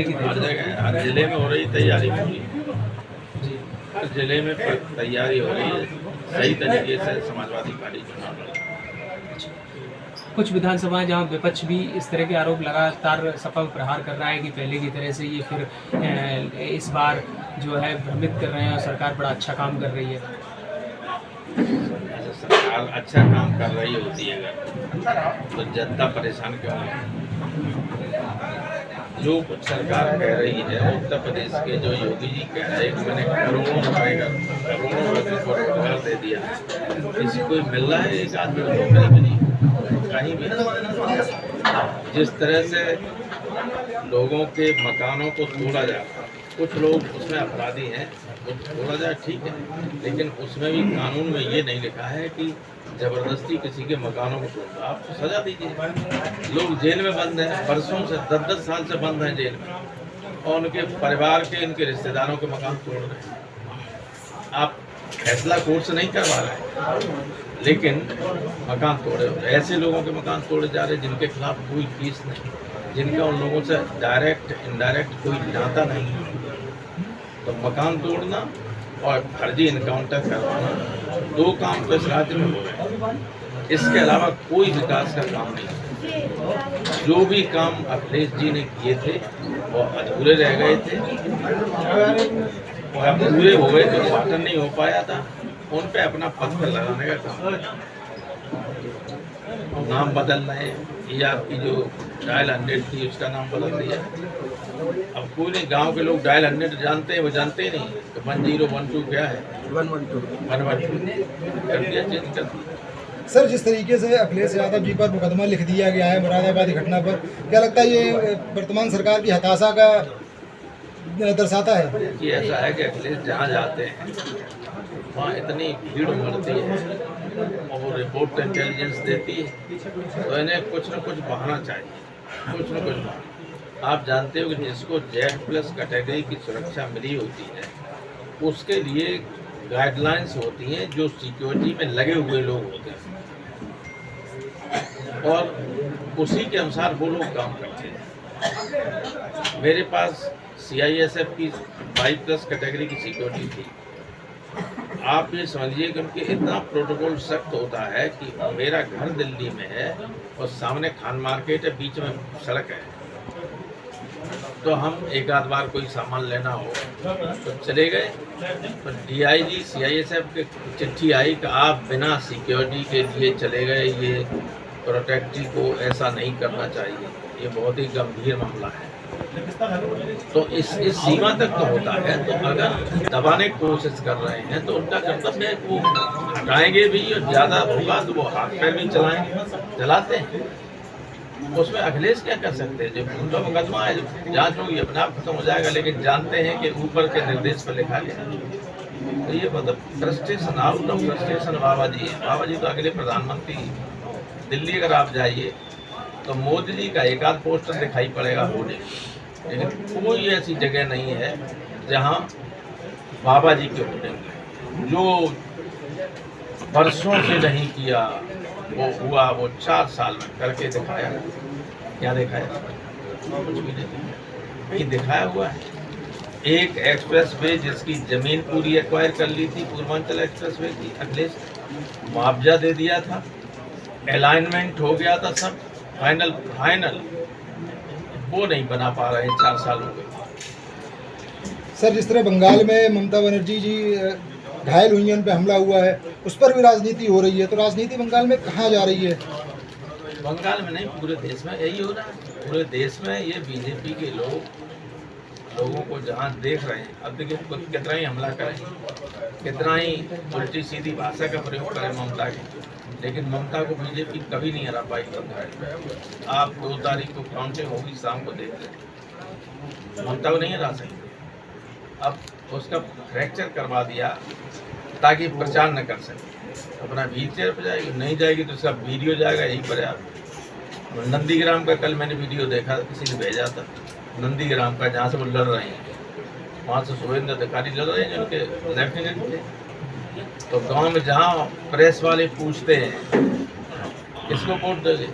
बनाने की हर जिले में हो रही तैयारी पूरी, हर जिले में तैयारी हो रही है, सही तरीके से समाजवादी पार्टी चुनाव लड़ रही है। कुछ विधानसभाएं जहां विपक्ष भी इस तरह के आरोप लगातार सपा पर प्रहार कर रहा है कि पहले की तरह से ये फिर इस बार जो है भ्रमित कर रहे हैं और सरकार बड़ा अच्छा काम कर रही है। ऐसे सरकार अच्छा काम कर रही होती है अगर, तो जनता परेशान क्यों है? जो कुछ सरकार कह रही है, उत्तर प्रदेश के जो योगी जी कह रहे हैं कि मैंने करोड़ों रुपए का करोड़ों लोगों को रोजगार दे दिया, किसी को मिल रहा है? एक आदमी को नौकरी भी नहीं कहीं भी। जिस तरह से लोगों के मकानों को तोड़ा जा रहा, कुछ लोग उसमें अपराधी हैं, तोड़ा जाए ठीक है, लेकिन उसमें भी कानून में ये नहीं लिखा है कि जबरदस्ती किसी के मकानों को तोड़, आप सजा दीजिए। लोग जेल में बंद हैं, बरसों से 10-10 साल से बंद हैं जेल में, और उनके परिवार के, इनके रिश्तेदारों के मकान तोड़ रहे हैं। आप फैसला कोर्ट से नहीं करवा रहे, लेकिन मकान तोड़े, ऐसे लोगों के मकान तोड़े जा रहे जिनके खिलाफ कोई केस नहीं, जिनका उन लोगों से डायरेक्ट इनडायरेक्ट कोई नाता नहीं। तो मकान तोड़ना और फर्जी इनकाउंटर करवाना, दो काम तो इस राज्य में हो रहे, इसके अलावा कोई विकास का काम नहीं। जो भी काम अखिलेश जी ने किए थे वो अधूरे रह गए थे, और पूरे हो गए तो उद्घाटन नहीं हो पाया था, उन पे अपना पत्थर लगाने का काम। नाम बदल रहे हैं, ये आपकी जो डायल 100 थी उसका नाम बदल दिया। अब पूरे गांव के लोग डायल 100 जानते हैं, वो जानते ही नहीं तो 1012 क्या है, 112 कर दिया, चेंज कर दिया। सर, जिस तरीके से अखिलेश यादव जी पर मुकदमा लिख दिया गया है मुरादाबादी घटना पर, क्या लगता है ये वर्तमान सरकार की हताशा का दर्शाता है? कि ऐसा है कि अखिलेश जहाँ जाते हैं वहाँ इतनी भीड़ उमड़ती है और वो रिपोर्ट इंटेलिजेंस देती है, तो इन्हें कुछ न कुछ बहाना चाहिए, कुछ न कुछ बहाना। आप जानते हो कि जिसको Z+ कैटेगरी की सुरक्षा मिली होती है, उसके लिए गाइडलाइंस होती हैं जो सिक्योरिटी में लगे हुए लोग होते हैं, और उसी के अनुसार वो लोग काम करते हैं। मेरे पास CISF की 5+ कैटेगरी की सिक्योरिटी थी। आप ये समझिए कि उनके इतना प्रोटोकॉल सख्त होता है कि मेरा घर दिल्ली में है और सामने खान मार्केट है, बीच में सड़क है, तो हम एक आध बार कोई सामान लेना हो तो चले गए, तो DIG CISF के चिट्ठी आई कि आप बिना सिक्योरिटी के लिए चले गए, ये प्रोटेक्टी को ऐसा नहीं करना चाहिए, ये बहुत ही गंभीर मामला है। तो इस सीमा तक तो होता है, तो अगर दबाने की कोशिश कर रहे हैं तो उनका कर्तव्य है, वो हटाएंगे भी, और ज़्यादा होगा तो वो हाथ पैर भी चलाते हैं। उसमें अखिलेश क्या कर सकते हैं? जब उनका मुकदमा है, जांच होगी, अपने आप खत्म हो जाएगा, लेकिन जानते हैं कि ऊपर के निर्देश पर लिखा गया। तो ये मतलब फ्रस्ट्रेशन, आउट ऑफ फ्रस्ट्रेशन बाबा जी है। बाबा जी तो अगले प्रधानमंत्री। दिल्ली अगर आप जाइए तो मोदी जी का एक आध पोस्टर दिखाई पड़ेगा होने, लेकिन कोई ऐसी जगह नहीं है जहां बाबा जी के होने जो वर्षों से नहीं किया वो हुआ, वो 4 साल में करके दिखाया। क्या दिखाया? कुछ भी नहीं, ये दिखाया हुआ है। एक एक्सप्रेसवे जिसकी जमीन पूरी एक्वायर कर ली थी, पूर्वांचल एक्सप्रेसवे की, अखिलेश मुआवजा दे दिया था, अलाइनमेंट हो गया था, सब फाइनल वो नहीं बना पा रहे हैं, 4 साल हो गए। सर, जिस तरह बंगाल में ममता बनर्जी जी घायल हुई हैं, उन पर हमला हुआ है, उस पर भी राजनीति हो रही है, तो राजनीति बंगाल में कहाँ जा रही है? बंगाल में नहीं, पूरे देश में यही हो रहा है। पूरे देश में ये बीजेपी के लोगों को जहाँ देख रहे हैं, अब देखिए कितना ही हमला करें, कितना ही उल्टी सीधी भाषा का प्रयोग करें ममता के, लेकिन ममता को बीजेपी कभी नहीं हरा पाई। आप 2 तारीख को काउंटिंग होगी, शाम को देख लें, ममता को नहीं हरा सकते। अब उसका फ्रैक्चर करवा दिया ताकि प्रचार न कर सके, अपना व्हील चेयर पर जाएगी, नहीं जाएगी तो उसका वीडियो जाएगा, यही पर्याप्त। नंदीग्राम का कल मैंने वीडियो देखा, किसी ने भेजा था, नंदीग्राम का, जहाँ से वो लड़ रहे हैं, वहाँ से शुभेंद्र अधिकारी लड़ रहे हैं, उनके लेफ्टिनेंट थे। तो गांव में जहाँ प्रेस वाले पूछते हैं किसको वोट दोगे,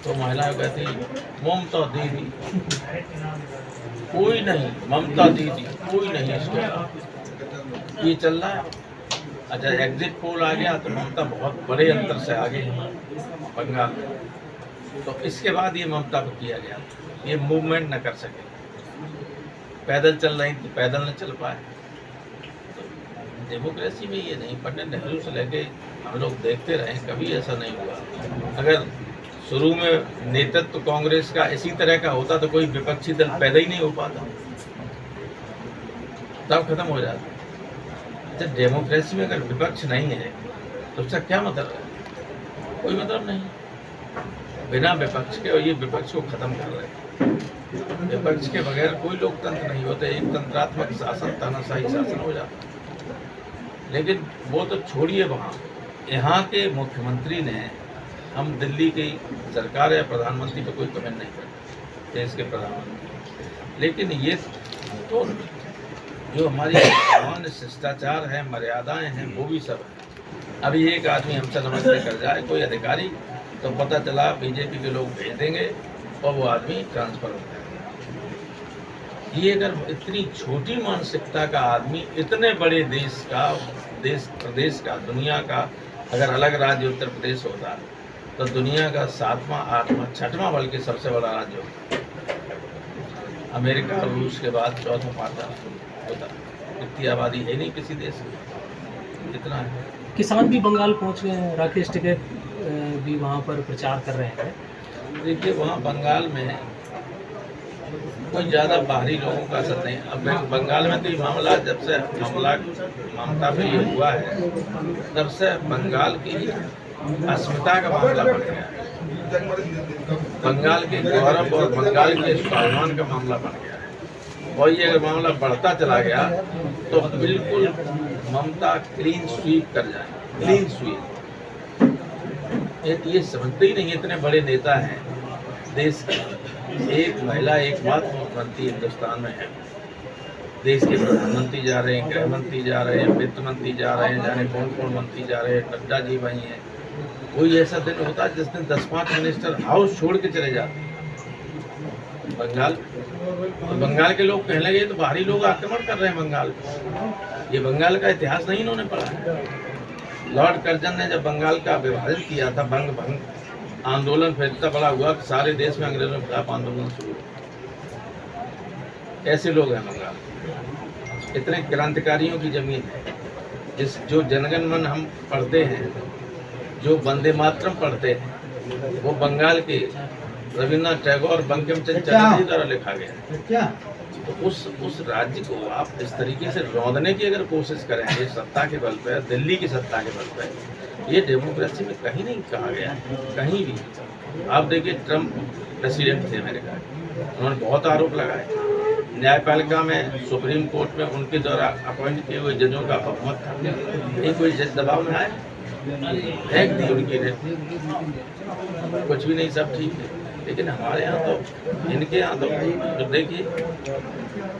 तो महिलाएं कहती ममता दीदी। कोई नहीं, ममता दीदी कोई नहीं इसके खिलाफ। ये चल रहा है। अच्छा, एग्जिट पोल आ गया तो ममता बहुत बड़े अंतर से आगे है बंगाल में। तो इसके बाद ये ममता को किया गया, ये मूवमेंट न कर सके, पैदल चल रही थी, पैदल न चल पाए। तो डेमोक्रेसी में ये नहीं, पंडित नेहरू से लेके हम लोग देखते रहे, कभी ऐसा नहीं हुआ। अगर शुरू में नेतृत्व कांग्रेस का इसी तरह का होता तो कोई विपक्षी दल पैदा ही नहीं हो पाता, तब खत्म हो जाता। अच्छा, डेमोक्रेसी में अगर विपक्ष नहीं है तो उसका क्या मतलब है? कोई मतलब नहीं। बिना विपक्ष के, और ये विपक्ष को खत्म कर रहे हैं। विपक्ष के बगैर कोई लोकतंत्र नहीं होता, एक तंत्रात्मक शासन, तानाशाही शासन हो जाता। लेकिन वो तो छोड़िए, वहाँ यहाँ के मुख्यमंत्री ने, हम दिल्ली की सरकार या प्रधानमंत्री पर कोई कमेंट नहीं करते, देश के प्रधानमंत्री, लेकिन ये तो जो हमारी सामान्य शिष्टाचार है, मर्यादाएं हैं, वो भी सब है। अभी एक आदमी हमसे नमस्ते कर जाए, कोई अधिकारी, तो पता चला बीजेपी के लोग भेज देंगे और वो आदमी ट्रांसफर हो जाएगा। ये अगर इतनी छोटी मानसिकता का आदमी इतने बड़े देश का, प्रदेश का, दुनिया का, अगर अलग राज्य उत्तर प्रदेश होता तो दुनिया का 7वां, 8वां, 6वां बल्कि सबसे बड़ा राज्य होता। अमेरिका और रूस के बाद 4वां, 5वां होता। इतनी आबादी है नहीं किसी देश की, इतना है। किसान भी बंगाल पहुंच गए हैं, राकेश टिकैत भी वहां पर प्रचार कर रहे हैं। देखिए, वहाँ बंगाल में कोई ज़्यादा बाहरी लोगों का असर नहीं। अब बंगाल में तो ये मामला, जब से हमला ममता पे ये हुआ है, तब से बंगाल की अस्मिता का मामला बढ़ गया है। बंगाल के गौरव और बंगाल के स्वाभिमान का मामला बढ़ गया है। और ये अगर मामला बढ़ता चला गया तो बिल्कुल ममता क्लीन स्वीप कर जाए, क्लीन स्वीप। ये समझते ही नहीं, इतने बड़े नेता हैं देश के, एक महिला एकमात्र मुख्यमंत्री हिंदुस्तान में है। देश के प्रधानमंत्री जा रहे हैं, गृह मंत्री जा रहे हैं, वित्त मंत्री जा रहे हैं, जाने कौन कौन मंत्री जा रहे हैं, नड्डा जी वहीं हैं। कोई ऐसा दिन होता है जिस दिन 10-5 मिनिस्टर हाउस छोड़ के चले जाते हैं बंगाल। तो बंगाल के लोग कहने लगे तो बाहरी लोग आक्रमण कर रहे हैं बंगाल पे। ये बंगाल का इतिहास नहीं इन्होंने पढ़ा है। लॉर्ड कर्जन ने जब बंगाल का विभाजन किया था, भंग आंदोलन फिर इतना बड़ा हुआ कि सारे देश में अंग्रेजों के खिलाफ आंदोलन शुरू हुआ। ऐसे लोग हैं बंगाल, इतने क्रांतिकारियों की जमीन है। जो जनगण मन हम पढ़ते हैं, जो वंदे मातरम पढ़ते हैं, वो बंगाल के रविन्द्रनाथ टैगोर, बंकिम चंद्र चटर्जी द्वारा लिखा गया है। तो उस राज्य को आप इस तरीके से रौंदने की अगर कोशिश करेंगे सत्ता के बल पर, दिल्ली की सत्ता के बल पर, ये डेमोक्रेसी में कहीं नहीं कहा गया है, कहीं भी। आप देखिए, ट्रम्प प्रेसिडेंट थे अमेरिका के, उन्होंने बहुत आरोप लगाए। न्यायपालिका में, सुप्रीम कोर्ट में उनके द्वारा अपॉइंट किए हुए जजों का बहुमत था, नहीं कोई जज दबाव में आए, फेंक दी उनकी रेट, कुछ भी नहीं, सब ठीक है। लेकिन हमारे यहाँ तो, इनके यहाँ तो देखिए,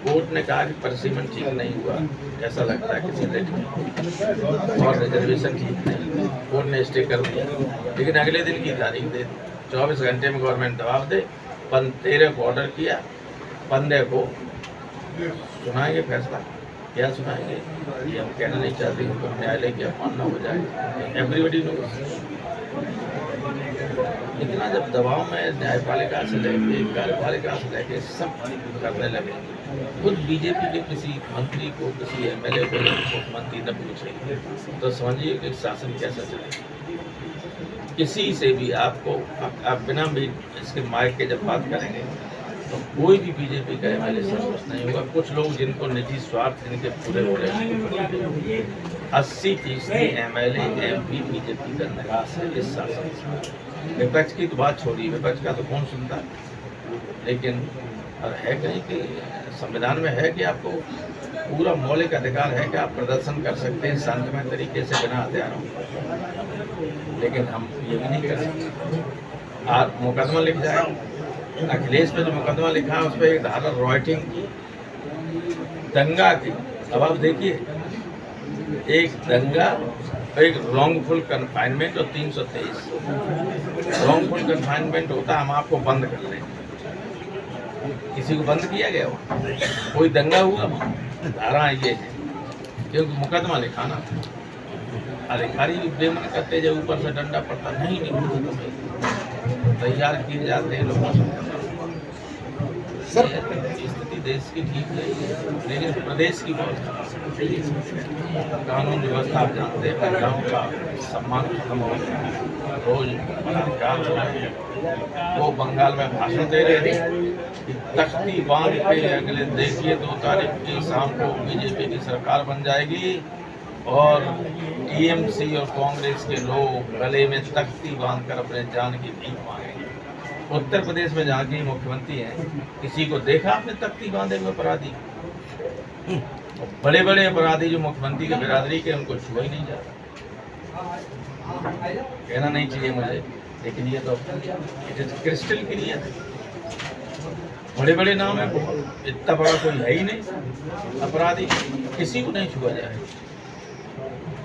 कोर्ट ने कहा कि परिसीमन ठीक नहीं हुआ, ऐसा लगता है किसी रेट में, और रिजर्वेशन ठीक नहीं, कोर्ट ने स्टे कर दिया। लेकिन अगले दिन की तारीख दे, 24 घंटे में गवर्नमेंट दबाव दे, 13 को ऑर्डर किया, 15 को सुनाएंगे फैसला। क्या सुनाएंगे ये हम कहना नहीं चाहते, क्योंकि न्यायालय की अवमानना हो जाए। Everybody knows. इतना जब दबाव में न्यायपालिका से लेके, कार्यपालिका से लेके सब करने लगे, खुद बीजेपी के किसी मंत्री को, किसी एमएलए को, मुख्यमंत्री न पूछे, तो समझिए कि शासन कैसा चलेगा। किसी से भी आपको, आप बिना भी इसके माइक के जब बात करेंगे तो कोई भी बीजेपी का एमएलए संतुष्ट नहीं होगा। कुछ लोग जिनको निजी स्वार्थ जिनके पूरे हो रहे हैं, 80% एमएलए एमपी बीजेपी का निराश है इस शासन से। विपक्ष की तो बात छोड़िए, विपक्ष का तो कौन सुनता है। लेकिन और है कहीं कि संविधान में है कि आपको पूरा मौलिक अधिकार है कि आप प्रदर्शन कर सकते हैं शांतिमय तरीके से, बिना हथियारों। लेकिन हम ये भी नहीं कर सकते। आप मुकदमा लिख जाए, अखिलेश पे जो मुकदमा लिखा है उस पर एक धारा रॉयटिंग की, दंगा की। अब आप देखिए, एक दंगा, एक रॉन्गफुल कन्फाइनमेंट और 323। रॉन्गफुल कन्फाइनमेंट होता है हम आपको बंद कर लें, किसी को बंद किया गया वहाँ? कोई दंगा हुआ वहाँ? धारा ये है क्योंकि मुकदमा लिखाना अधिकारी भी बेमन करते जब ऊपर से डंडा पड़ता नहीं तैयार किए जाते हैं लोगों से। स्थिति देश की ठीक नहीं है लेकिन प्रदेश की बहुत कानून व्यवस्था आप जानते हैं महिलाओं का सम्मान खत्म हो गया रोज बलात्कार हो रहे वो बंगाल में भाषण दे रहे थे कि तख्ती बांध के अगले देखिए 2 तारीख की शाम को बीजेपी की सरकार बन जाएगी और टीएमसी और कांग्रेस के लोग गले में तख्ती बांधकर अपने जान की भीख मांगेंगे। उत्तर प्रदेश में जहाँ की मुख्यमंत्री हैं किसी को देखा आपने तख्ती बांधे हुए अपराधी? बड़े बड़े अपराधी जो मुख्यमंत्री के बिरादरी के उनको छुआ ही नहीं जाता। कहना नहीं चाहिए मुझे लेकिन ये तो क्रिस्टल क्लियर बड़े बड़े नाम है इतना बड़ा कोई है ही नहीं अपराधी किसी को नहीं छुआ जाए।